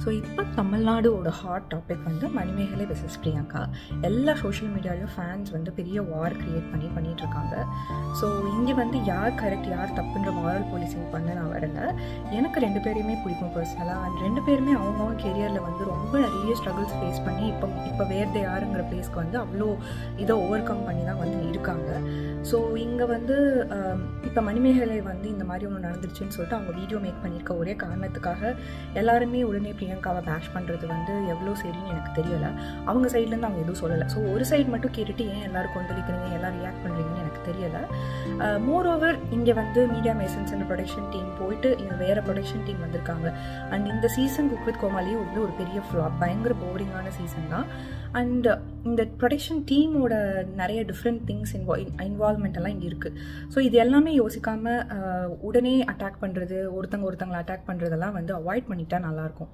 So இப்போ தமிழ்நாடோட hot topic வந்து Manimekalai versus Priyanka. எல்லா சோஷியல் மீடியாலையும் ஃபேன்ஸ் வந்து பெரிய வார் க்ரியேட் பண்ணிட்டு இருக்காங்க. ஸோ இங்கே வந்து யார் கரெக்ட் யார் தப்புன்ற மாரல் போலீசிங் பண்ண நான் வரல. எனக்கு ரெண்டு பேரையுமே பிடிக்கும் பர்சனலாக. அண்ட் ரெண்டு பேருமே அவங்கவுங்க கெரியரில் வந்து ரொம்ப நிறைய ஸ்ட்ரகிள்ஸ் ஃபேஸ் பண்ணி இப்போ வேறு யாருங்கிற பிளேஸ்க்கு வந்து அவ்வளோ இதை ஓவர் கம் பண்ணி தான் வந்து இருக்காங்க. ஸோ இங்கே வந்து இப்போ மணிமேகலை வந்து இந்த மாதிரி ஒன்று நடந்துருச்சுன்னு சொல்லிட்டு அவங்க வீடியோ மேக் பண்ணியிருக்க ஒரே காரணத்துக்காக எல்லாருமே உடனே பிரியங்காவை பேஷ் பண்ணுறது வந்து எவ்வளோ சரின்னு எனக்கு தெரியலை. அவங்க சைட்லேருந்து அவங்க எதுவும் சொல்லலை. ஸோ ஒரு சைடு மட்டும் கேட்டுட்டு ஏன் எல்லோரும் கொந்தளிக்கிறீங்க எல்லோரும் ரியாக்ட் பண்ணுறீங்கன்னு எனக்கு தெரியலை. மோர் ஓவர் இங்கே வந்து media masons and production team போயிட்டு இங்கே வேறு ப்ரொடக்ஷன் டீம் வந்திருக்காங்க. அண்ட் இந்த சீசன் குக் வித் கோமாளி வந்து ஒரு பெரிய ஃப்ளாப், பயங்கர போரிங்கான சீசன் தான். அண்ட் இந்த ப்ரொடக்ஷன் டீமோட நிறைய டிஃப்ரெண்ட் திங்ஸ் இன்வால்வ்மெண்ட் எல்லாம் இங்கே இருக்குது. ஸோ இது எல்லாமே யோசிக்காமல் உடனே அட்டாக் பண்ணுறது, ஒருத்தங்களை அட்டாக் பண்ணுறதெல்லாம் வந்து அவாய்ட் பண்ணிட்டா நல்லாயிருக்கும்.